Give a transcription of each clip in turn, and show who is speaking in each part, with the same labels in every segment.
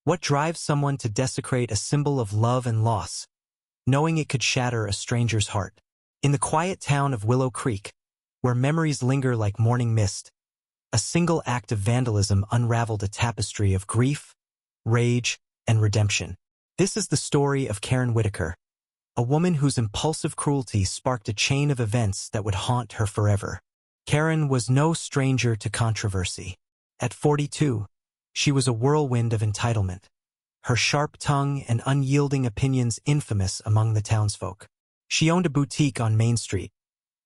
Speaker 1: What drives someone to desecrate a symbol of love and loss, knowing it could shatter a stranger's heart? In the quiet town of Willow Creek, where memories linger like morning mist, a single act of vandalism unraveled a tapestry of grief, rage, and redemption. This is the story of Karen Whitaker, a woman whose impulsive cruelty sparked a chain of events that would haunt her forever. Karen was no stranger to controversy. At 42, she was a whirlwind of entitlement, her sharp tongue and unyielding opinions infamous among the townsfolk. She owned a boutique on Main Street,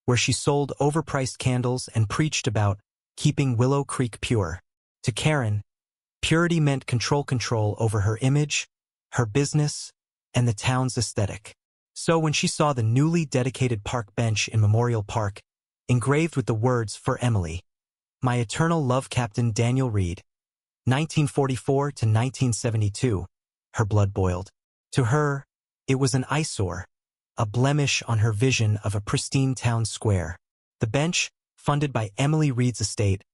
Speaker 1: where she sold overpriced candles and preached about keeping Willow Creek pure. To Karen, purity meant control over her image, her business, and the town's aesthetic. So when she saw the newly dedicated park bench in Memorial Park, engraved with the words "For Emily, my eternal love, Captain Daniel Reed, 1944 to 1972, her blood boiled. To her, it was an eyesore, a blemish on her vision of a pristine town square. The bench, funded by Emily Reed's estate,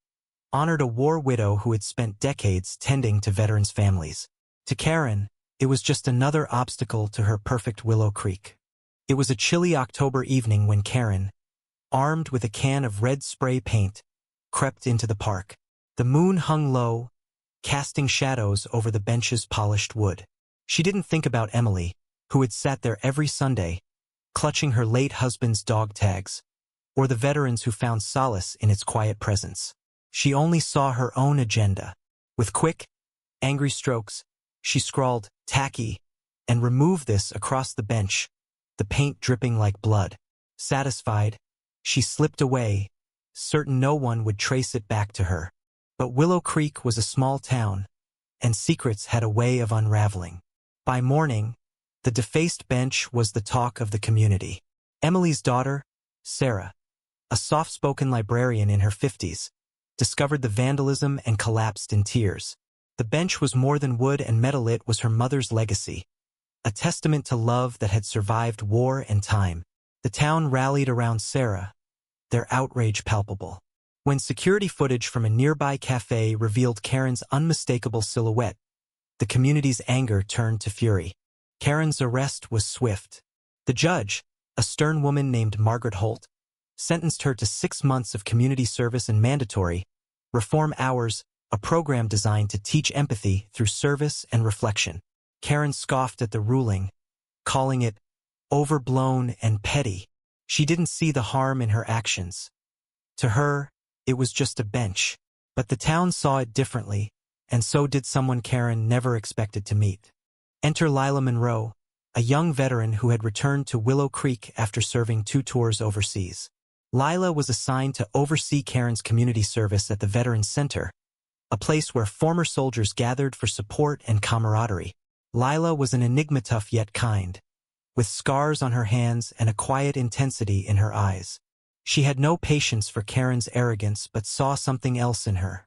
Speaker 1: honored a war widow who had spent decades tending to veterans' families. To Karen, it was just another obstacle to her perfect Willow Creek. It was a chilly October evening when Karen, armed with a can of red spray paint, crept into the park. The moon hung low, casting shadows over the bench's polished wood. She didn't think about Emily, who had sat there every Sunday, clutching her late husband's dog tags, or the veterans who found solace in its quiet presence. She only saw her own agenda. With quick, angry strokes, she scrawled "tacky" and removed this across the bench, the paint dripping like blood. Satisfied, she slipped away, certain no one would trace it back to her. But Willow Creek was a small town, and secrets had a way of unraveling. By morning, the defaced bench was the talk of the community. Emily's daughter, Sarah, a soft-spoken librarian in her 50s, discovered the vandalism and collapsed in tears. The bench was more than wood and metal. It was her mother's legacy, a testament to love that had survived war and time. The town rallied around Sarah, their outrage palpable. When security footage from a nearby cafe revealed Karen's unmistakable silhouette, the community's anger turned to fury. Karen's arrest was swift. The judge, a stern woman named Margaret Holt, sentenced her to 6 months of community service and mandatory reform hours, a program designed to teach empathy through service and reflection. Karen scoffed at the ruling, calling it overblown and petty. She didn't see the harm in her actions. To her, it was just a bench. But the town saw it differently, and so did someone Karen never expected to meet. Enter Lila Monroe, a young veteran who had returned to Willow Creek after serving 2 tours overseas. Lila was assigned to oversee Karen's community service at the Veterans Center, a place where former soldiers gathered for support and camaraderie. Lila was an enigma, tough yet kind, with scars on her hands and a quiet intensity in her eyes. She had no patience for Karen's arrogance but saw something else in her,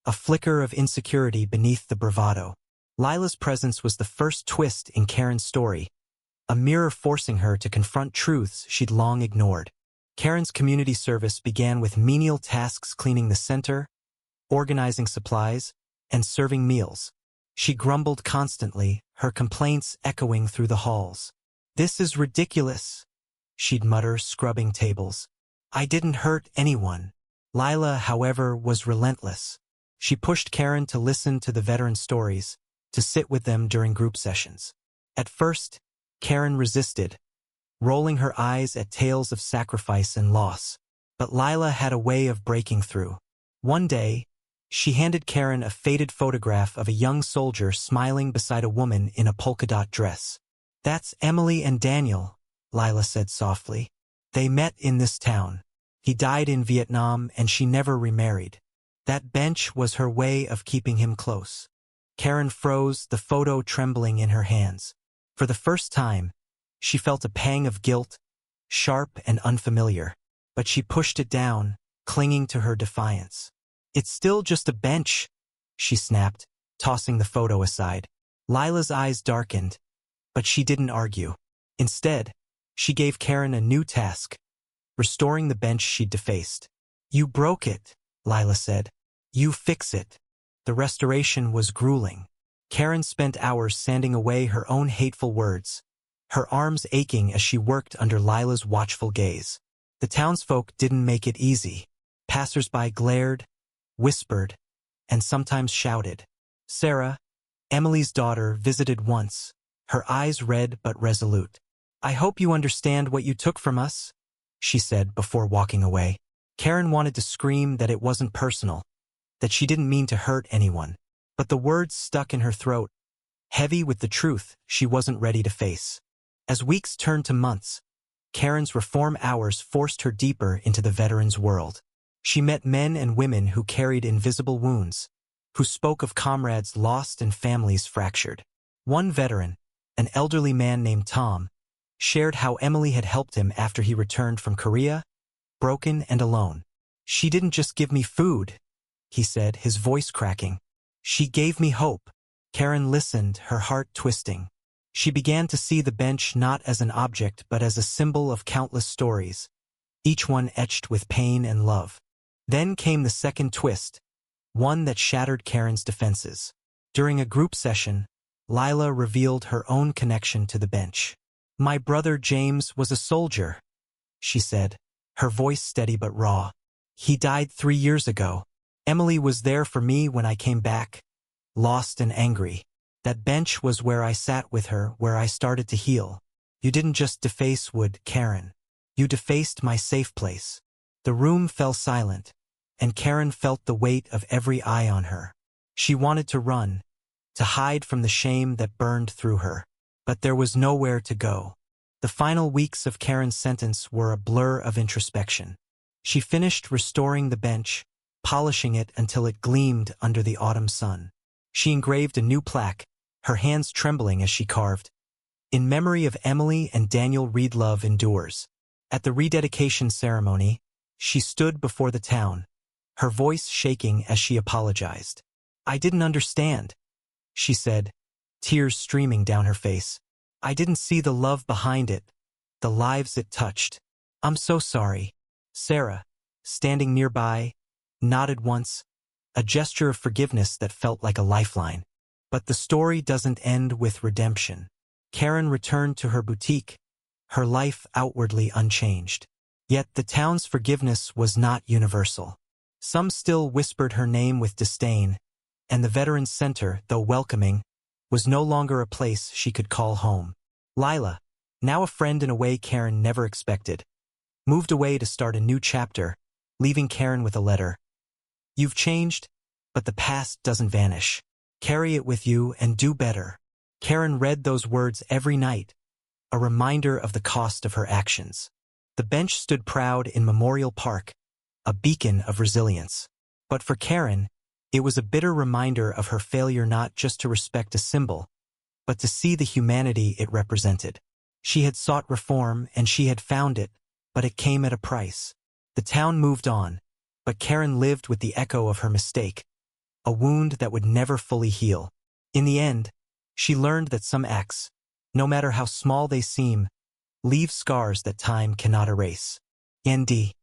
Speaker 1: a flicker of insecurity beneath the bravado. Lila's presence was the first twist in Karen's story, a mirror forcing her to confront truths she'd long ignored. Karen's community service began with menial tasks: cleaning the center, organizing supplies, and serving meals. She grumbled constantly, her complaints echoing through the halls. "This is ridiculous," she'd mutter, scrubbing tables. "I didn't hurt anyone." Lila, however, was relentless. She pushed Karen to listen to the veteran stories, to sit with them during group sessions. At first, Karen resisted, rolling her eyes at tales of sacrifice and loss. But Lila had a way of breaking through. One day, she handed Karen a faded photograph of a young soldier smiling beside a woman in a polka-dot dress. "That's Emily and Daniel," Lila said softly. "They met in this town. He died in Vietnam and she never remarried. That bench was her way of keeping him close." Karen froze, the photo trembling in her hands. For the first time, she felt a pang of guilt, sharp and unfamiliar. But she pushed it down, clinging to her defiance. "It's still just a bench," she snapped, tossing the photo aside. Lila's eyes darkened, but she didn't argue. Instead, she gave Karen a new task: restoring the bench she'd defaced. "You broke it," Lila said. "You fix it." The restoration was grueling. Karen spent hours sanding away her own hateful words, her arms aching as she worked under Lila's watchful gaze. The townsfolk didn't make it easy. Passers-by glared, whispered, and sometimes shouted. Sarah, Emily's daughter, visited once, her eyes red but resolute. "I hope you understand what you took from us," she said before walking away. Karen wanted to scream that it wasn't personal, that she didn't mean to hurt anyone. But the words stuck in her throat, heavy with the truth she wasn't ready to face. As weeks turned to months, Karen's reform hours forced her deeper into the veterans' world. She met men and women who carried invisible wounds, who spoke of comrades lost and families fractured. One veteran, an elderly man named Tom, shared how Emily had helped him after he returned from Korea, broken and alone. "She didn't just give me food," he said, his voice cracking. "She gave me hope." Karen listened, her heart twisting. She began to see the bench not as an object but as a symbol of countless stories, each one etched with pain and love. Then came the second twist, one that shattered Karen's defenses. During a group session, Lila revealed her own connection to the bench. "My brother James was a soldier," she said, her voice steady but raw. "He died 3 years ago. Emily was there for me when I came back, lost and angry. That bench was where I sat with her, where I started to heal. You didn't just deface Wood, Karen. You defaced my safe place." The room fell silent, and Karen felt the weight of every eye on her. She wanted to run, to hide from the shame that burned through her. But there was nowhere to go. The final weeks of Karen's sentence were a blur of introspection. She finished restoring the bench, polishing it until it gleamed under the autumn sun. She engraved a new plaque, her hands trembling as she carved, "In memory of Emily and Daniel Reedlove endures." At the rededication ceremony, she stood before the town, her voice shaking as she apologized. "I didn't understand," she said, tears streaming down her face. "I didn't see the love behind it, the lives it touched. I'm so sorry." Sarah, standing nearby, nodded once, a gesture of forgiveness that felt like a lifeline. But the story doesn't end with redemption. Karen returned to her boutique, her life outwardly unchanged. Yet the town's forgiveness was not universal. Some still whispered her name with disdain, and the Veterans Center, though welcoming, was no longer a place she could call home. Lila, now a friend in a way Karen never expected, moved away to start a new chapter, leaving Karen with a letter. "You've changed, but the past doesn't vanish. Carry it with you and do better." Karen read those words every night, a reminder of the cost of her actions. The bench stood proud in Memorial Park, a beacon of resilience. But for Karen, it was a bitter reminder of her failure not just to respect a symbol, but to see the humanity it represented. She had sought reform and she had found it, but it came at a price. The town moved on, but Karen lived with the echo of her mistake, a wound that would never fully heal. In the end, she learned that some acts, no matter how small they seem, leave scars that time cannot erase. ND